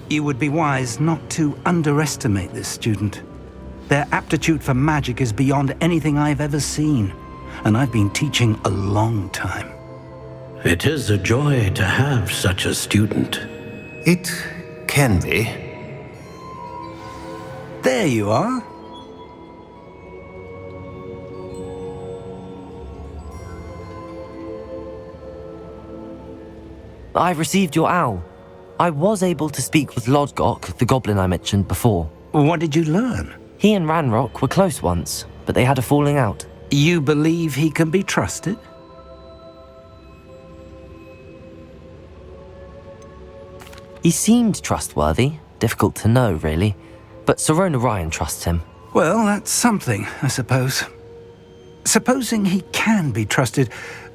You would be wise not to underestimate this student. Their aptitude for magic is beyond anything I've ever seen, and I've been teaching a long time. It is a joy to have such a student. It can be. There you are. I received your owl. I was able to speak with Lodgok, the goblin I mentioned before. What did you learn? He and Ranrock were close once, but they had a falling out. You believe he can be trusted? He seemed trustworthy. Difficult to know, really. But Sirona Ryan trusts him. Well, that's something, I suppose. Supposing he can be trusted,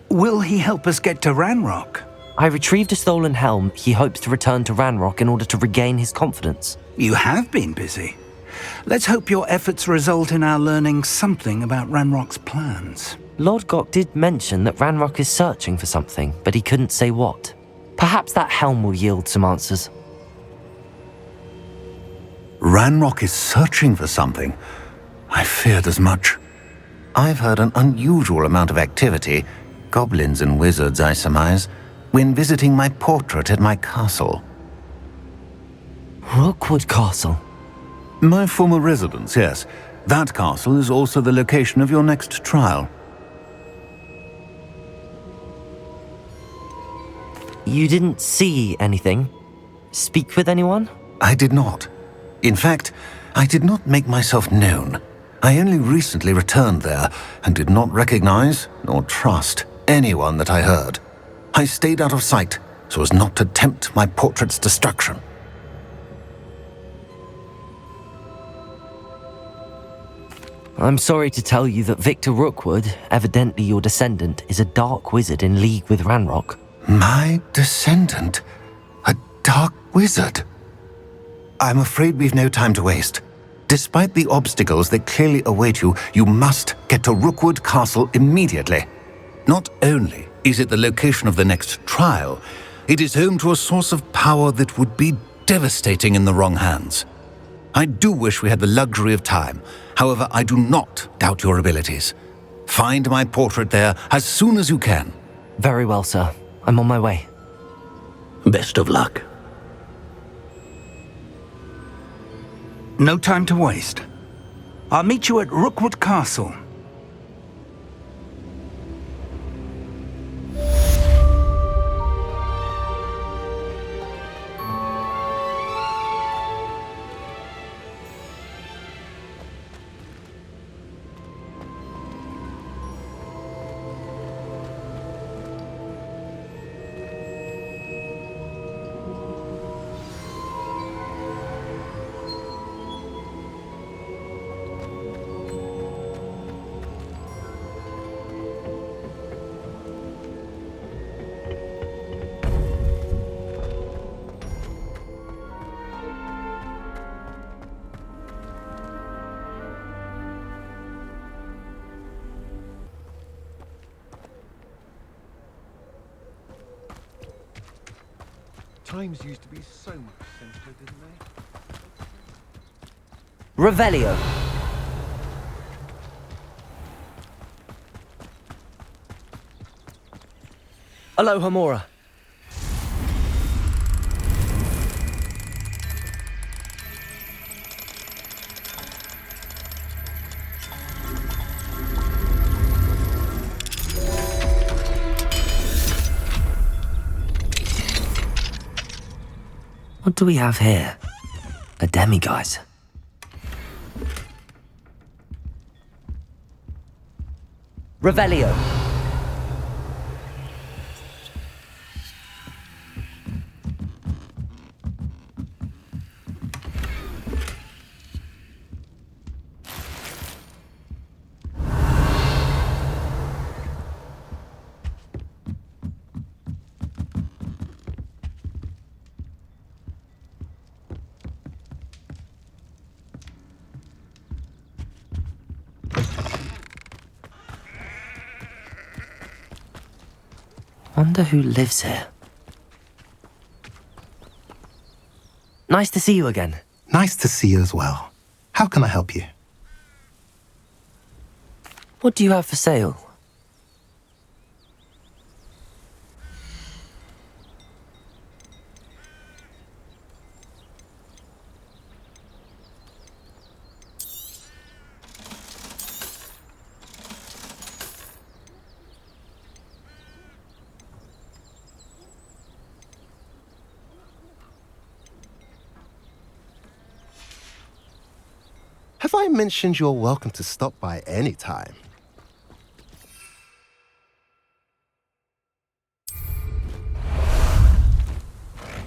will he help us get to Ranrock? I retrieved a stolen helm. He hopes to return to Ranrock in order to regain his confidence. You have been busy. Let's hope your efforts result in our learning something about Ranrock's plans. Lodgok did mention that Ranrock is searching for something, but he couldn't say what. Perhaps that helm will yield some answers. Ranrock is searching for something. I feared as much. I've heard an unusual amount of activity, goblins and wizards, I surmise, when visiting my portrait at my castle. Rookwood Castle? My former residence, yes. That castle is also the location of your next trial. You didn't see anything? Speak with anyone? I did not. In fact, I did not make myself known. I only recently returned there and did not recognize nor trust anyone that I heard. I stayed out of sight so as not to tempt my portrait's destruction. I'm sorry to tell you that Victor Rookwood, evidently your descendant, is a dark wizard in league with Ranrock. My descendant? A dark wizard? I'm afraid we've no time to waste. Despite the obstacles that clearly await you, you must get to Rookwood Castle immediately. Not only is it the location of the next trial, it is home to a source of power that would be devastating in the wrong hands. I do wish we had the luxury of time. However, I do not doubt your abilities. Find my portrait there as soon as you can. Very well, sir. I'm on my way. Best of luck. No time to waste. I'll meet you at Rookwood Castle. Times used to be so much simpler, didn't they? Revelio. Aloha Mora. What do we have here? A demiguise. Revelio. Wonder who lives here. Nice to see you again. Nice to see you as well. How can I help you? What do you have for sale? Have I mentioned you're welcome to stop by any time?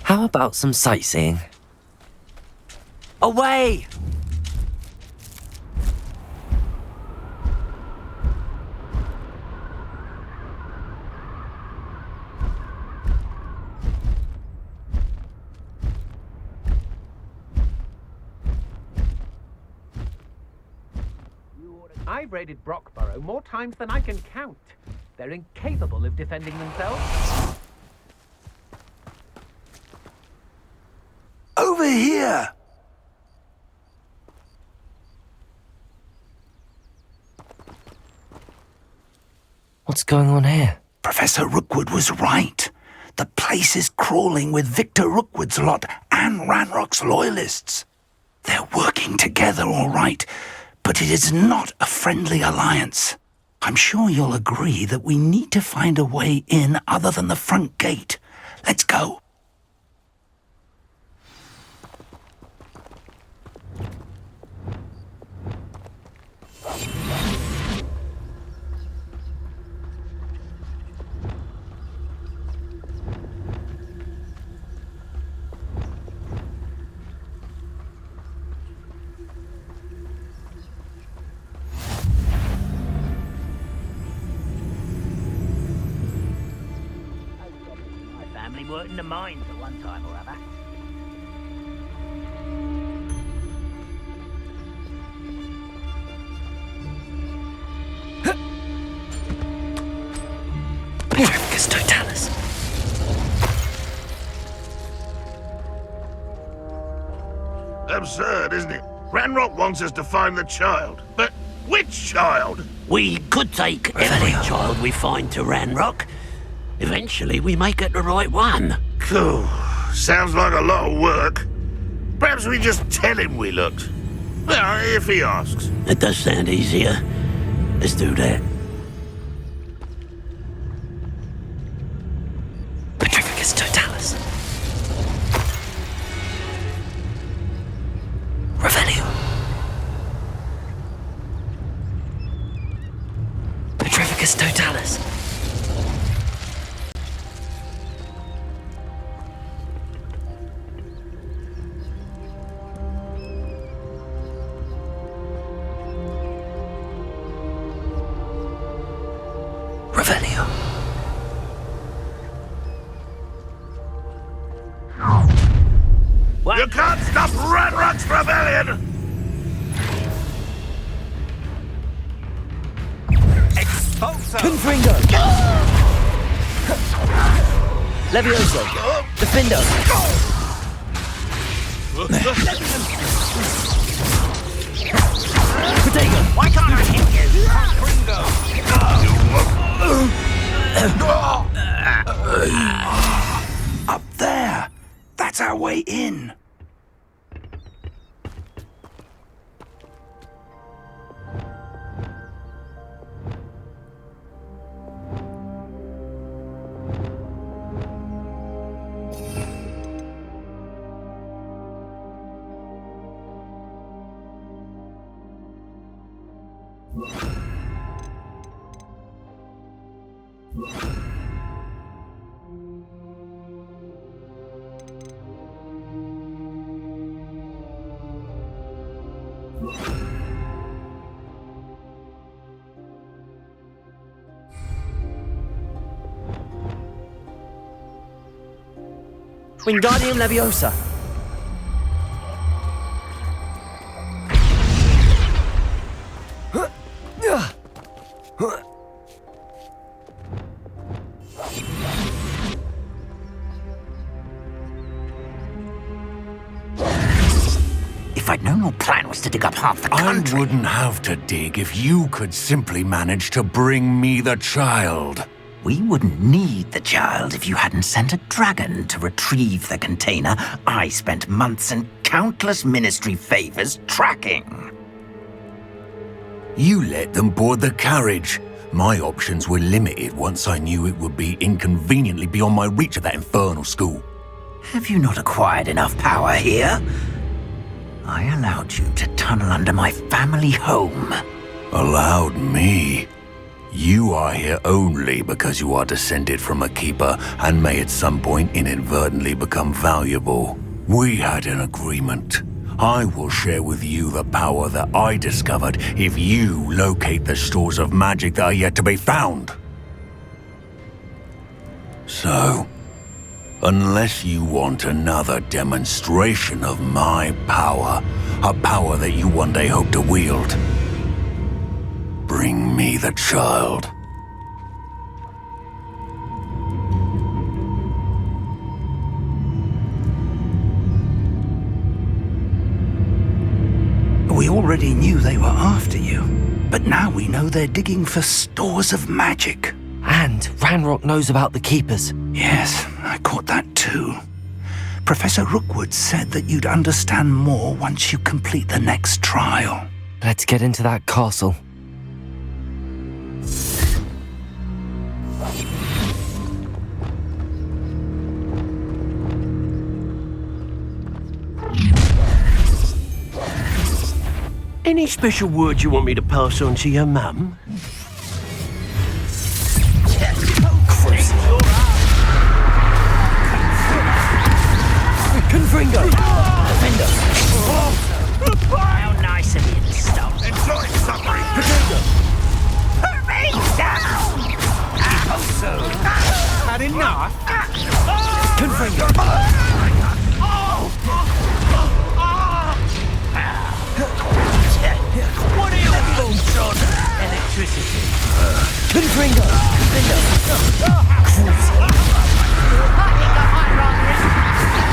How about some sightseeing? Away! I've raided Brockborough more times than I can count. They're incapable of defending themselves. Over here! What's going on here? Professor Rookwood was right. The place is crawling with Victor Rookwood's lot and Ranrock's loyalists. They're working together all right, but it is not a friendly alliance. I'm sure you'll agree that we need to find a way in other than the front gate. Let's go. Worked in the mines at one time or other. Petrificus totalis. Absurd, isn't it? Ranrock wants us to find the child. But which child? We could take every child we find to Ranrock. Eventually, we may get the right one. Cool. Sounds like a lot of work. Perhaps we just tell him we looked. Well, if he asks. It does sound easier. Let's do that. Petrificus totalis. Revelio. Petrificus totalis. You can't stop Ranrock's rebellion! Expulso! Confringo! Levioso! Defindo! Protego! Why can't I hit you? Confringo! Up there! That's our way in! Wingardium Leviosa! I'd known your plan was to dig up half the country. I wouldn't have to dig if you could simply manage to bring me the child. We wouldn't need the child if you hadn't sent a dragon to retrieve the container I spent months and countless ministry favors tracking. You let them board the carriage. My options were limited once I knew it would be inconveniently beyond my reach at that infernal school. Have you not acquired enough power here? I allowed you to tunnel under my family home. Allowed me? You are here only because you are descended from a keeper and may at some point inadvertently become valuable. We had an agreement. I will share with you the power that I discovered if you locate the stores of magic that are yet to be found. So, unless you want another demonstration of my power, a power that you one day hope to wield, bring me the child. We already knew they were after you, but now we know they're digging for stores of magic. And Ranrock knows about the Keepers. Yes, I caught that too. Professor Rookwood said that you'd understand more once you complete the next trial. Let's get into that castle. Any special words you want me to pass on to your mum? Confringo! Defender! How nice of you to stop. Enjoy suffering. Put me down! I hope so. Had enough? Confringo! What are you boots on? Electricity. Confringo! Defender!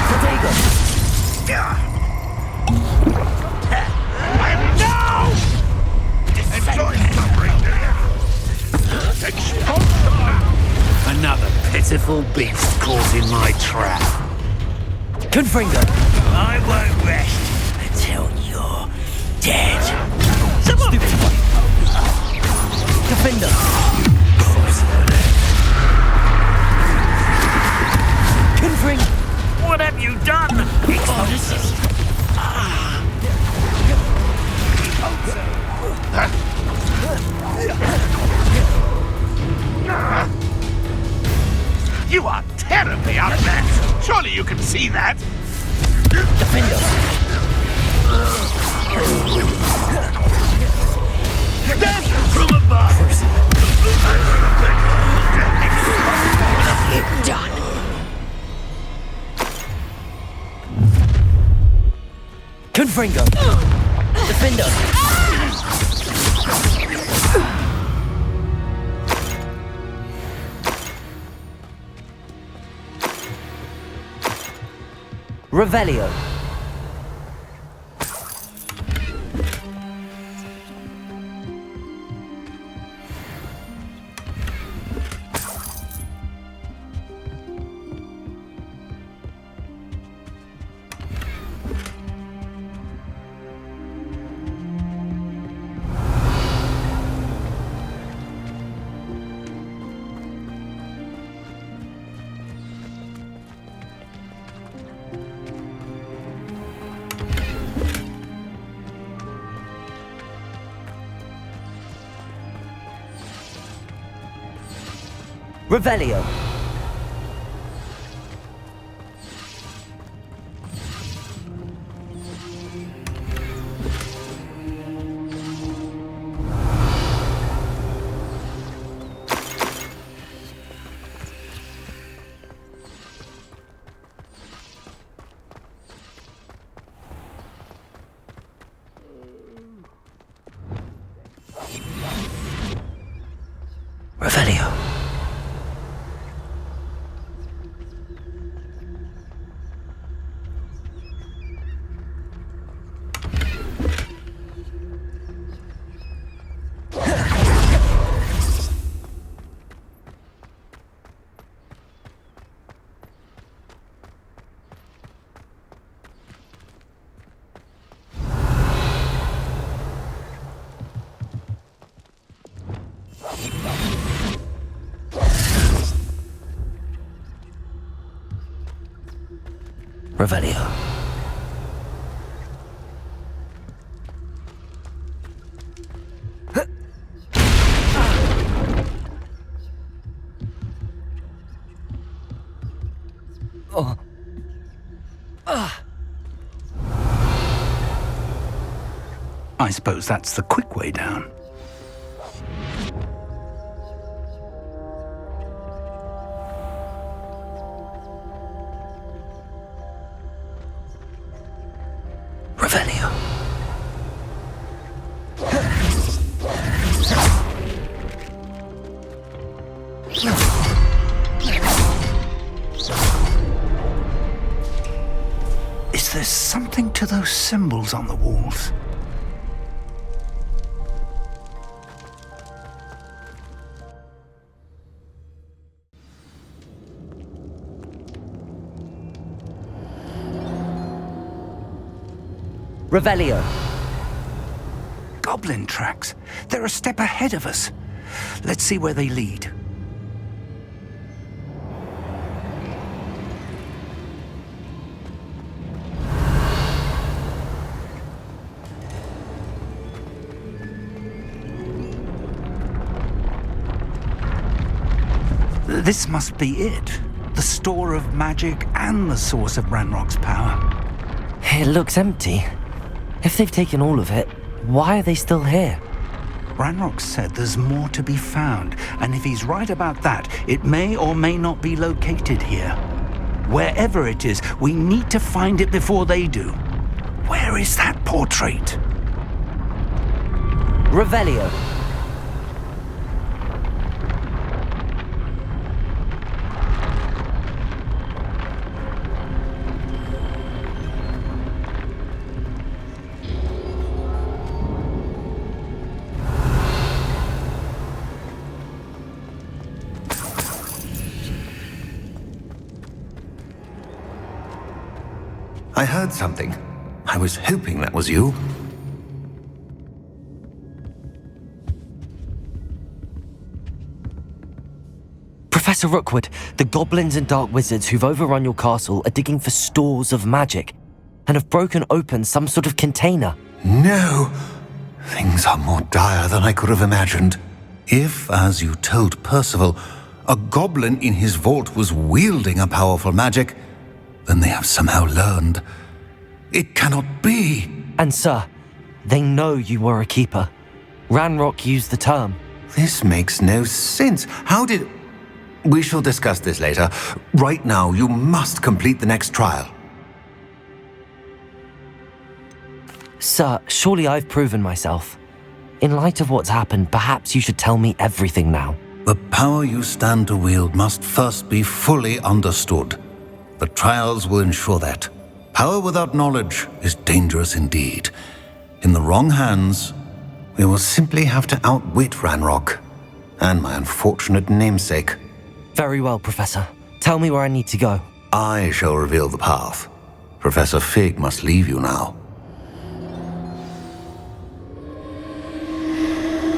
Protego! No! Enjoy suffering, do you? Another pitiful beast caught in my trap. Confringo! I won't rest until you're dead. Defender! Confring! What have you done? Exodus. You are terribly outmatched. Surely you can see that. Defender! Death from above. What have you done? Confringo! Defender! Revelio! Revelio! Revelio! Revelio. I suppose that's the quick way down. Revelio. Is there something to those symbols on the walls? Revelio. Goblin tracks. They're a step ahead of us. Let's see where they lead. This must be it. The store of magic and the source of Ranrock's power. It looks empty. If they've taken all of it, why are they still here? Ranrock said there's more to be found, and if he's right about that, it may or may not be located here. Wherever it is, we need to find it before they do. Where is that portrait? Revelio. I heard something. I was hoping that was you. Professor Rookwood, the goblins and dark wizards who've overrun your castle are digging for stores of magic and have broken open some sort of container. No! Things are more dire than I could have imagined. If, as you told Percival, a goblin in his vault was wielding a powerful magic, then they have somehow learned. It cannot be! And sir, they know you were a keeper. Ranrock used the term. This makes no sense. How did... We shall discuss this later. Right now, you must complete the next trial. Sir, surely I've proven myself. In light of what's happened, perhaps you should tell me everything now. The power you stand to wield must first be fully understood. The trials will ensure that. Power without knowledge is dangerous indeed. In the wrong hands, we will simply have to outwit Ranrock and my unfortunate namesake. Very well, Professor. Tell me where I need to go. I shall reveal the path. Professor Fig must leave you now.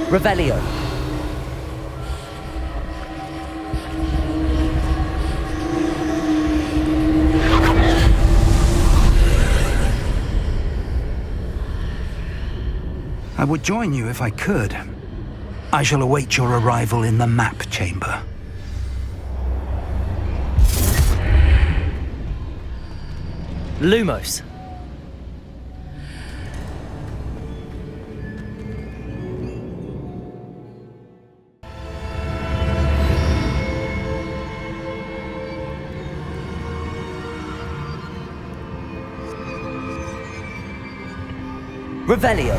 Revelio. I would join you if I could. I shall await your arrival in the map chamber. Lumos. Revelio.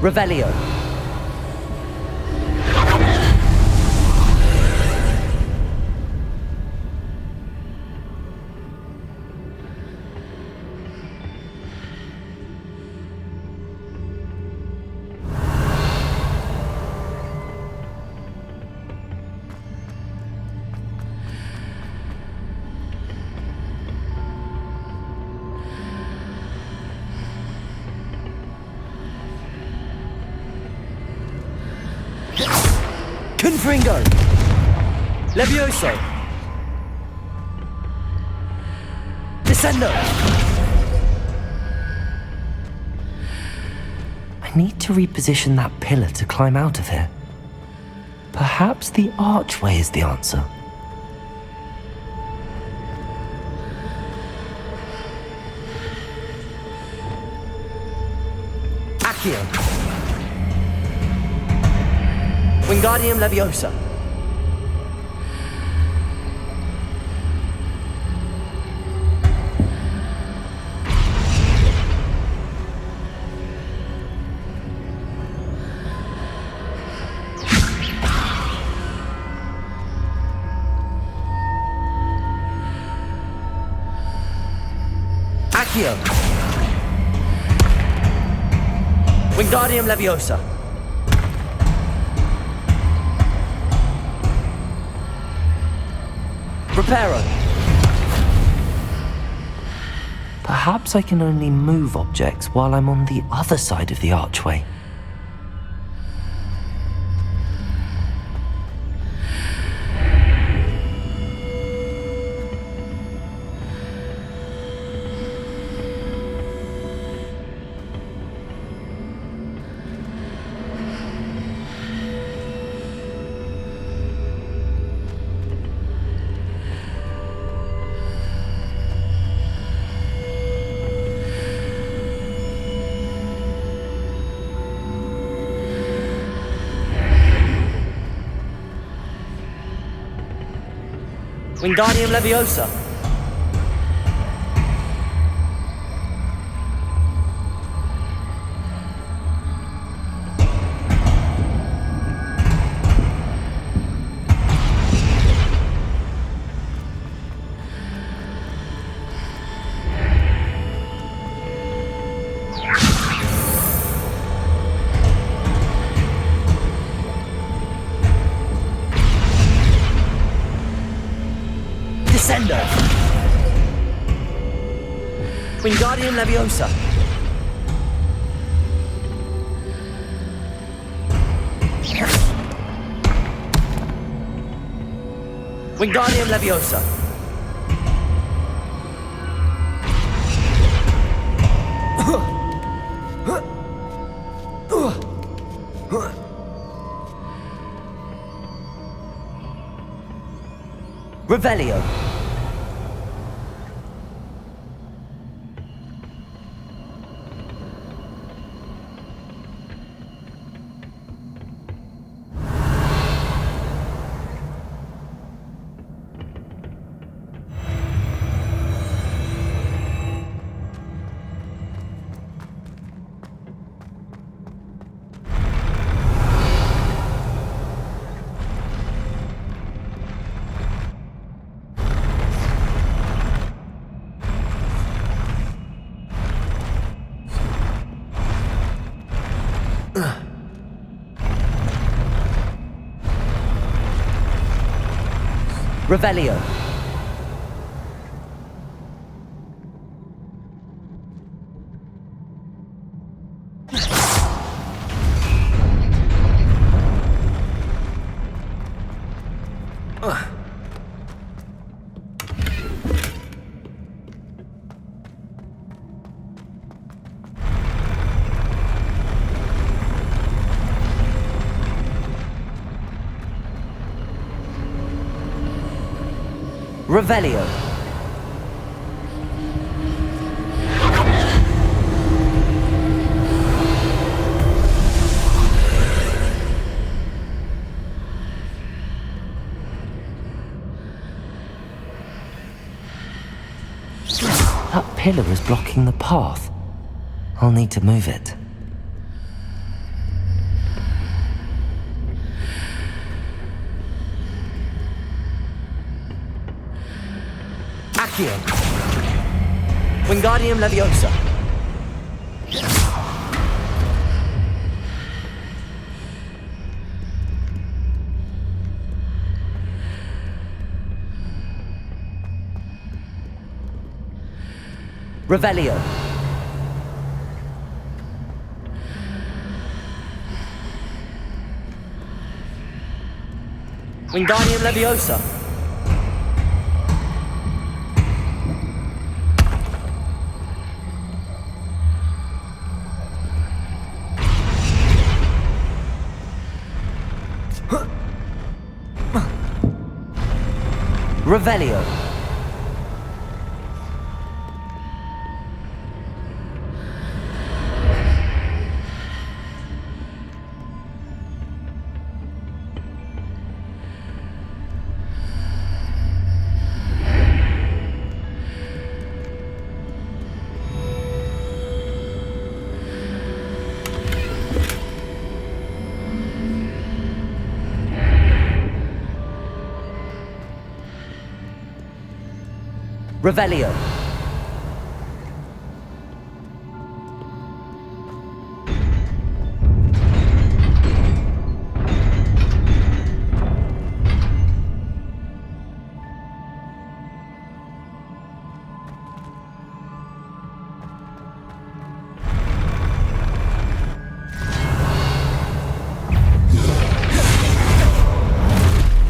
Revelio. Confringo! Levioso! Descendo! I need to reposition that pillar to climb out of here. Perhaps the archway is the answer. Accio! Wingardium Leviosa. Accio. Wingardium Leviosa. Reparo. Perhaps I can only move objects while I'm on the other side of the archway. Wingardium Leviosa. Descendo. Wingardium Leviosa. Wingardium Leviosa. Revelio. Revelio. Revelio. That pillar is blocking the path. I'll need to move it. Accio. Wingardium Leviosa. Revelio. Wingardium Leviosa. Revelio. Revelio.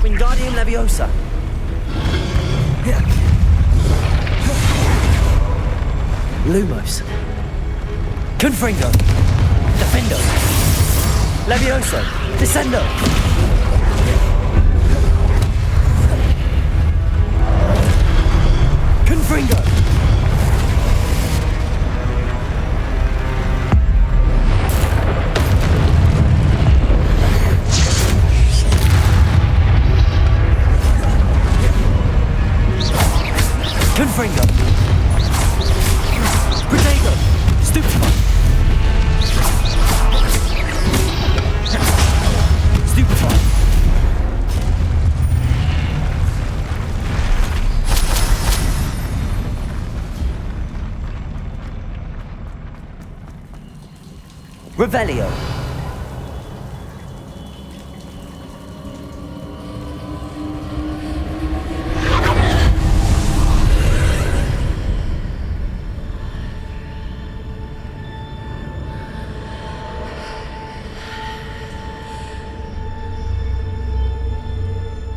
Wingardium Leviosa. Lumos. Confringo. Defendo. Levioso. Descendo. Confringo. Confringo. Protego! Stupefy! Stupefy! Revelio!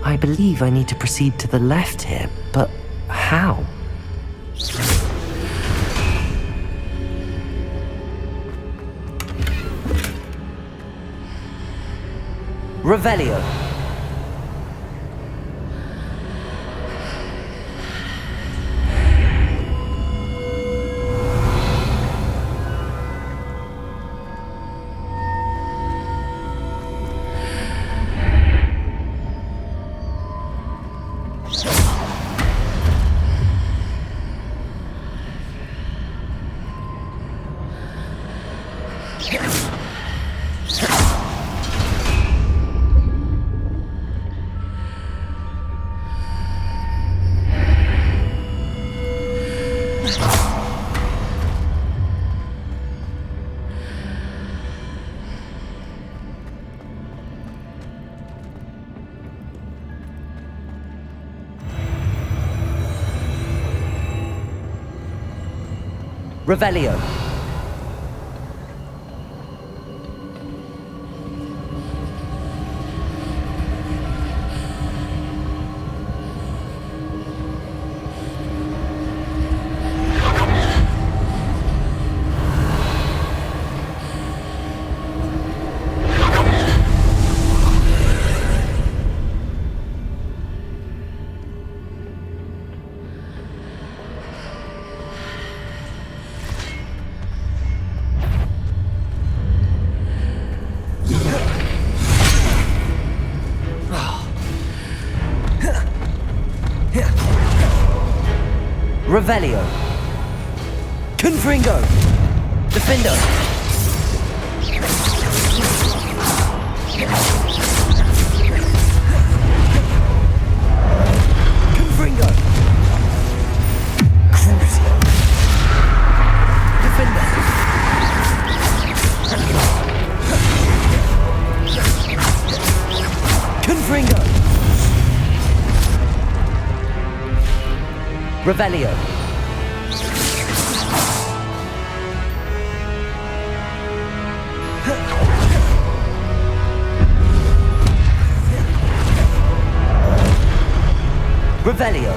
I believe I need to proceed to the left here, but how? Revelio. Revelio. Revelio. Confringo. Defendo. Confringo. Revelio. Revelio.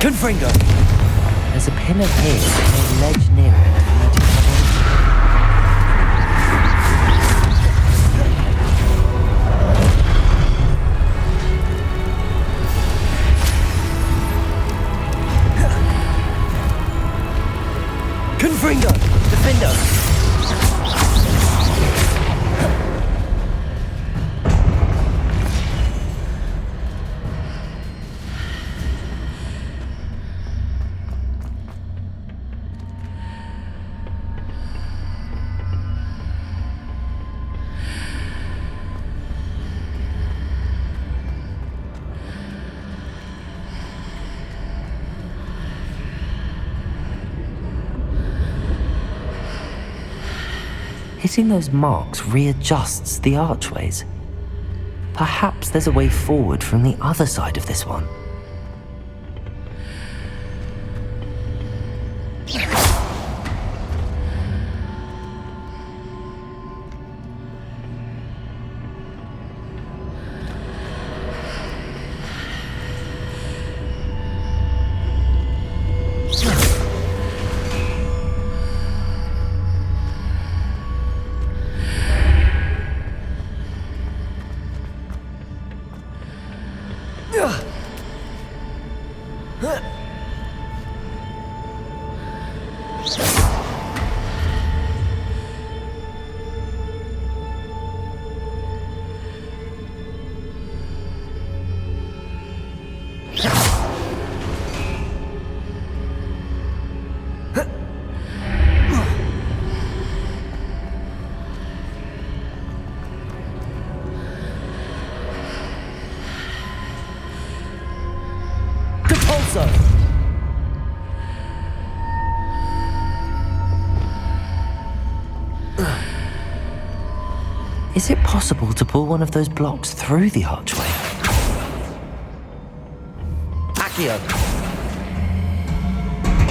Confringo. There's a pin of his and a ledge near it. Confringo. Defender. Hitting those marks readjusts the archways. Perhaps there's a way forward from the other side of this one. Is it possible to pull one of those blocks through the archway? Accio.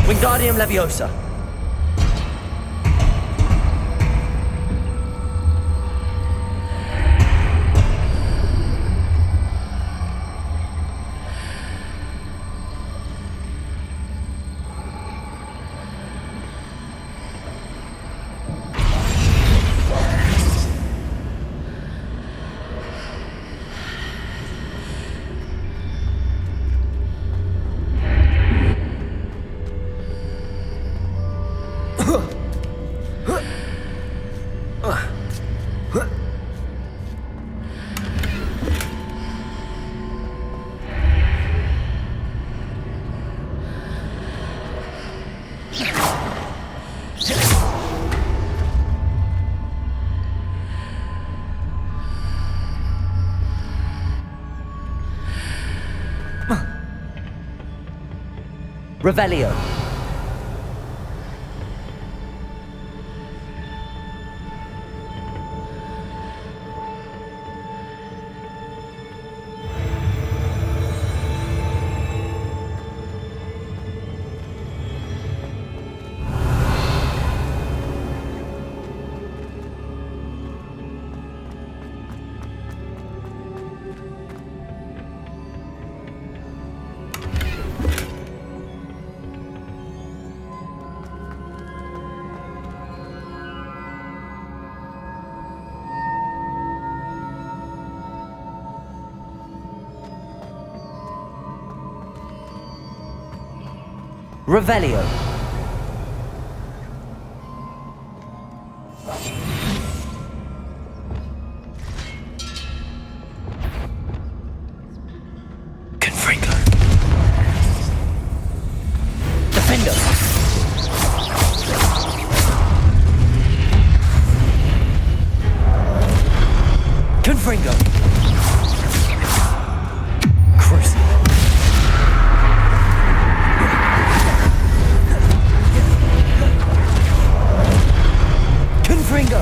Wingardium Leviosa. Revelio. Revelio. Confringo. Defender. Confringo. Crucial. Confringo.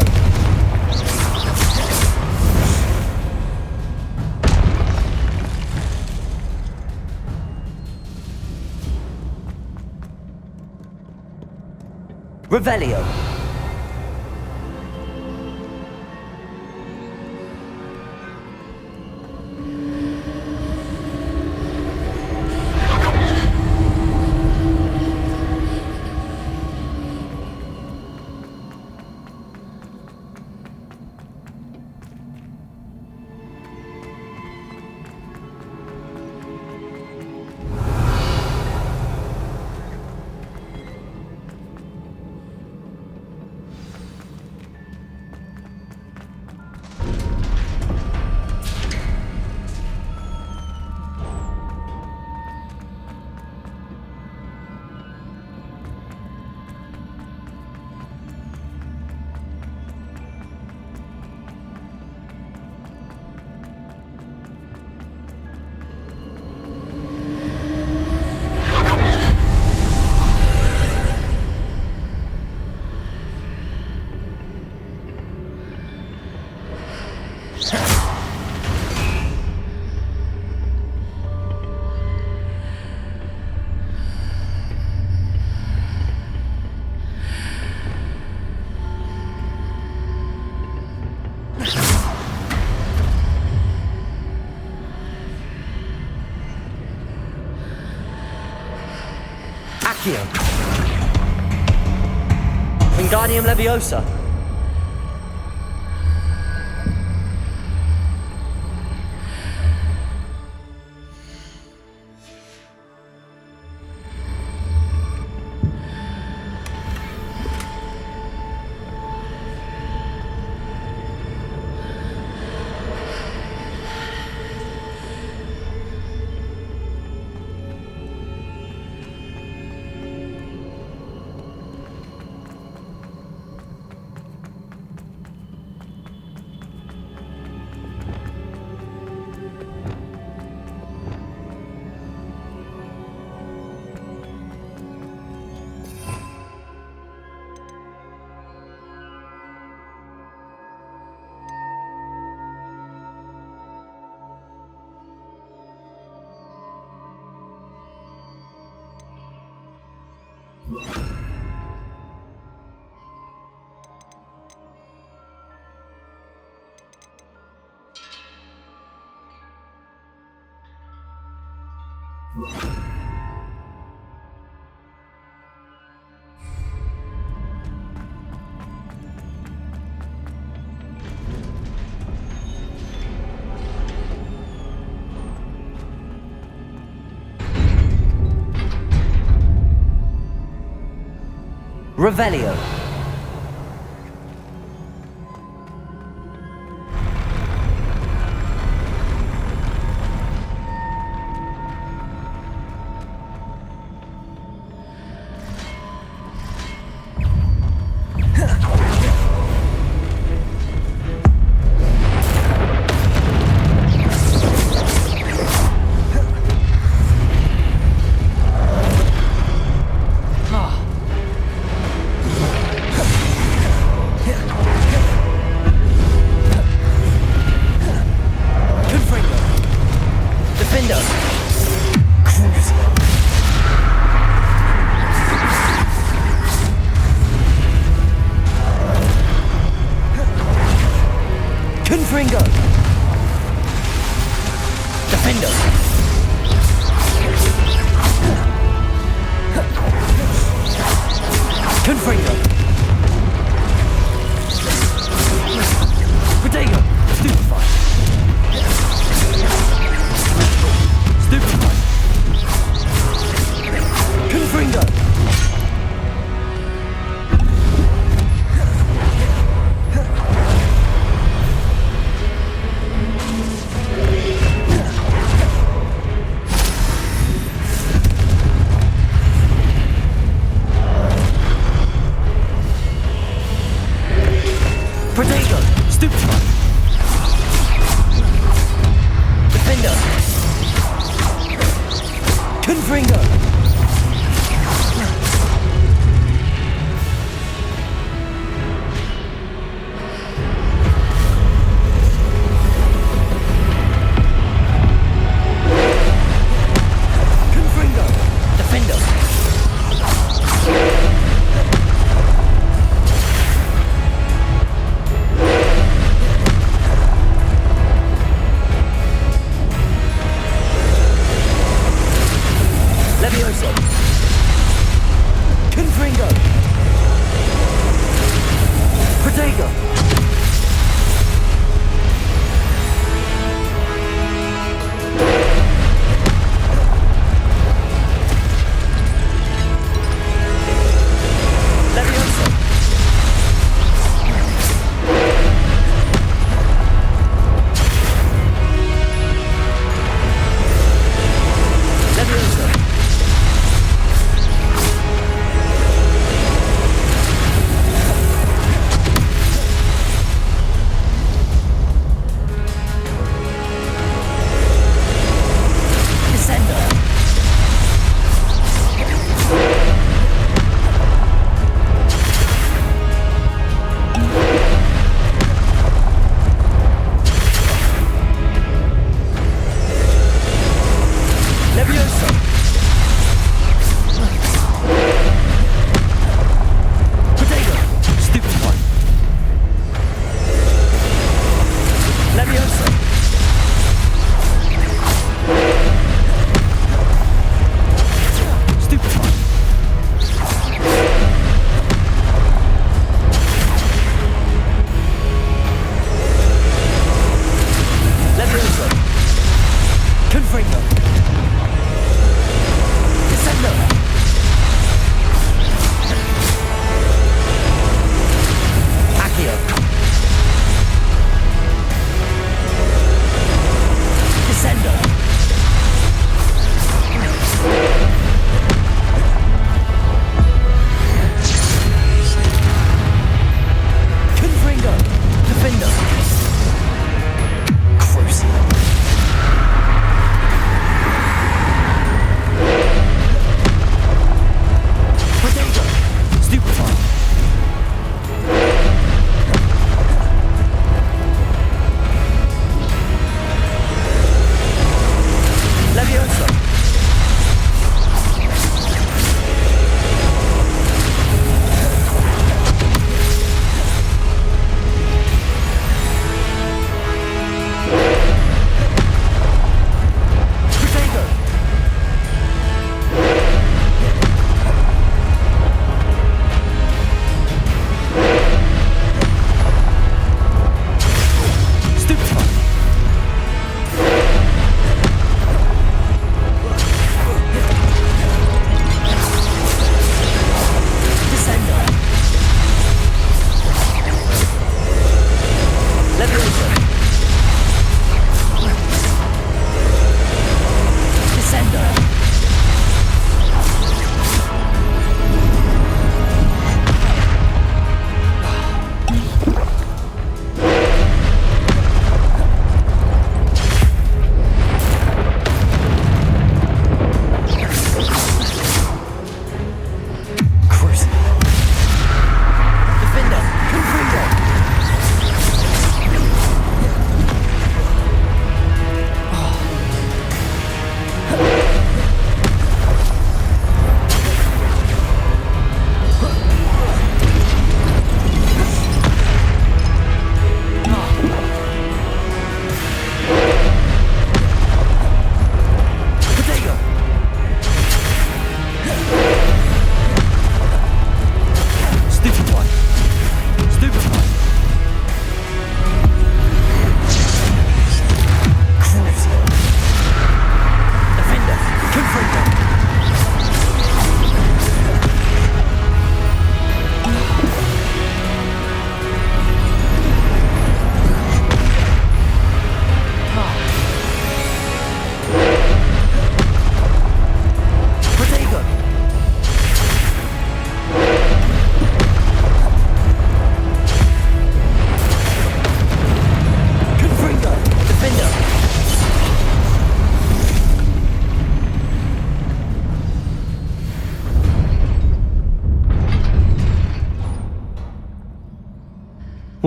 Revelio. Accio. Wingardium Leviosa. Revelio. Confringo. Defendo. Confringo. Protego. Stupefy. Stupefy. Confringo. Protego. Stupefy.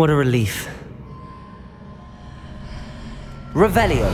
What a relief. Revelio.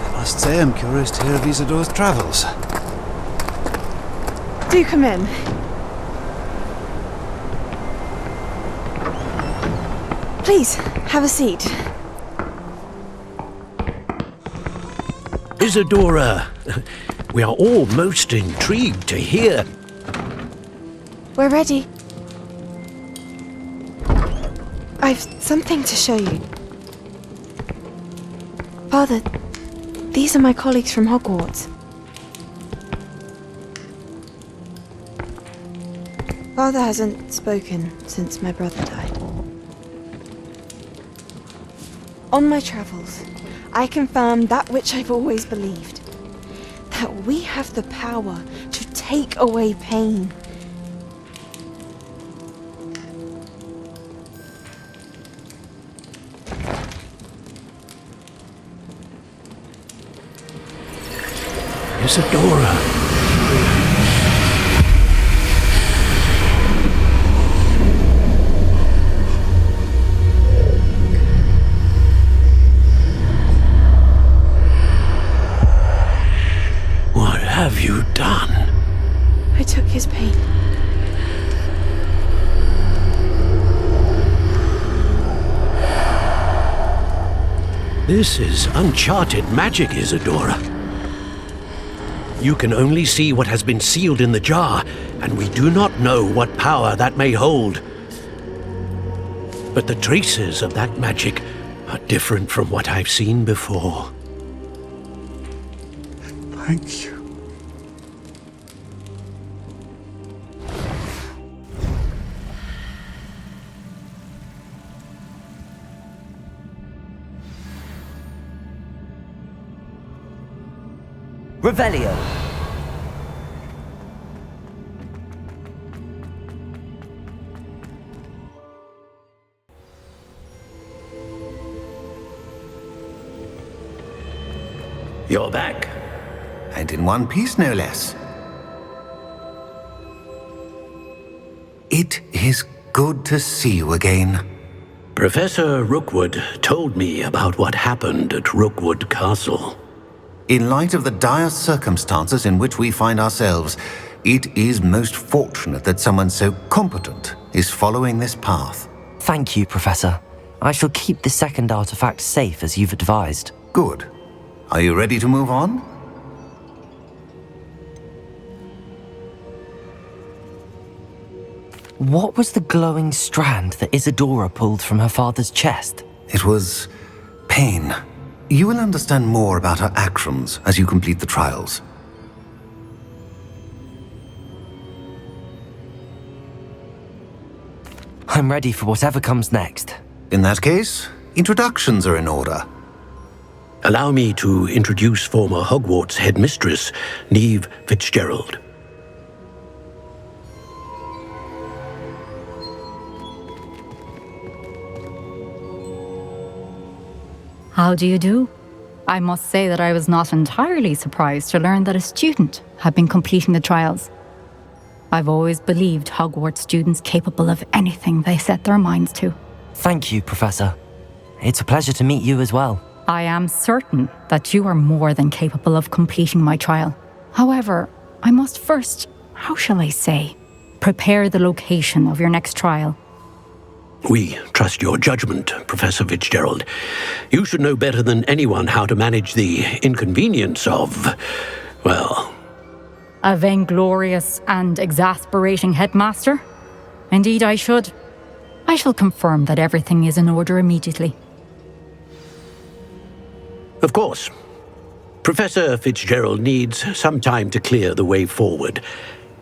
I must say I'm curious to hear of Isadora's travels. Do come in. Please, have a seat. Isadora, we are all most intrigued to hear. We're ready. I've something to show you. Father, these are my colleagues from Hogwarts. Father hasn't spoken since my brother died. On my travels, I confirmed that which I've always believed. That we have the power to take away pain. Isadora. What have you done? I took his pain. This is uncharted magic, Isadora. You can only see what has been sealed in the jar, and we do not know what power that may hold. But the traces of that magic are different from what I've seen before. Thank you. Revelio. You're back. And in one piece, no less. It is good to see you again. Professor Rookwood told me about what happened at Rookwood Castle. In light of the dire circumstances in which we find ourselves, it is most fortunate that someone so competent is following this path. Thank you, Professor. I shall keep the second artifact safe as you've advised. Good. Are you ready to move on? What was the glowing strand that Isadora pulled from her father's chest? It was pain. You will understand more about her actions as you complete the trials. I'm ready for whatever comes next. In that case, introductions are in order. Allow me to introduce former Hogwarts headmistress, Neve Fitzgerald. How do you do? I must say that I was not entirely surprised to learn that a student had been completing the trials. I've always believed Hogwarts students capable of anything they set their minds to. Thank you, Professor. It's a pleasure to meet you as well. I am certain that you are more than capable of completing my trial. However, I must first, how shall I say, prepare the location of your next trial. We trust your judgment, Professor Fitzgerald. You should know better than anyone how to manage the inconvenience of, well... A vainglorious and exasperating headmaster? Indeed I should. I shall confirm that everything is in order immediately. Of course. Professor Fitzgerald needs some time to clear the way forward.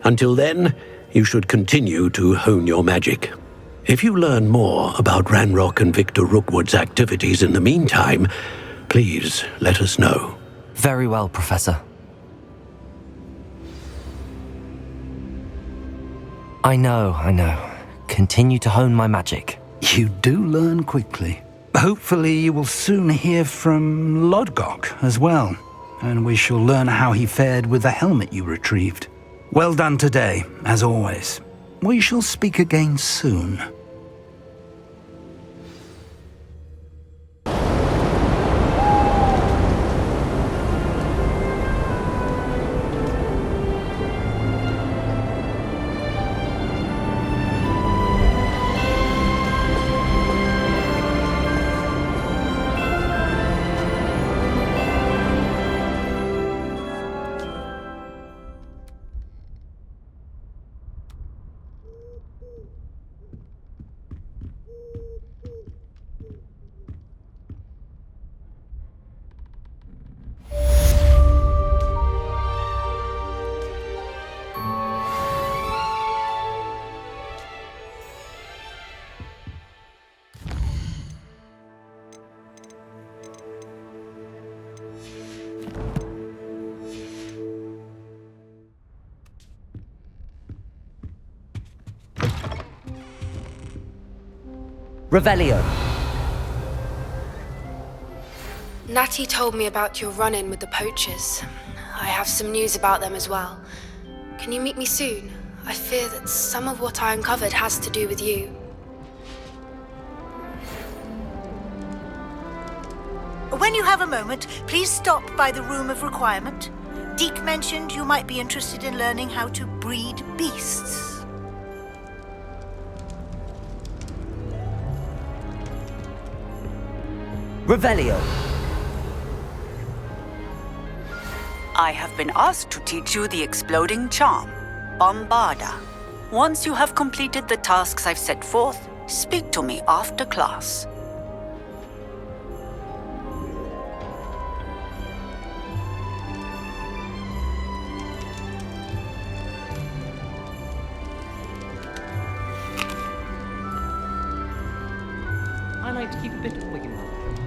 Until then, you should continue to hone your magic. If you learn more about Ranrock and Victor Rookwood's activities in the meantime, please let us know. Very well, Professor. I know. Continue to hone my magic. You do learn quickly. Hopefully you will soon hear from Lodgok as well, and we shall learn how he fared with the helmet you retrieved. Well done today, as always. We shall speak again soon. Revelio. Natty told me about your run-in with the poachers. I have some news about them as well. Can you meet me soon? I fear that some of what I uncovered has to do with you. When you have a moment, please stop by the Room of Requirement. Deke mentioned you might be interested in learning how to breed beasts. Revelio. I have been asked to teach you the exploding charm, Bombarda. Once you have completed the tasks I've set forth, speak to me after class. I like to keep a bit of wiggle room.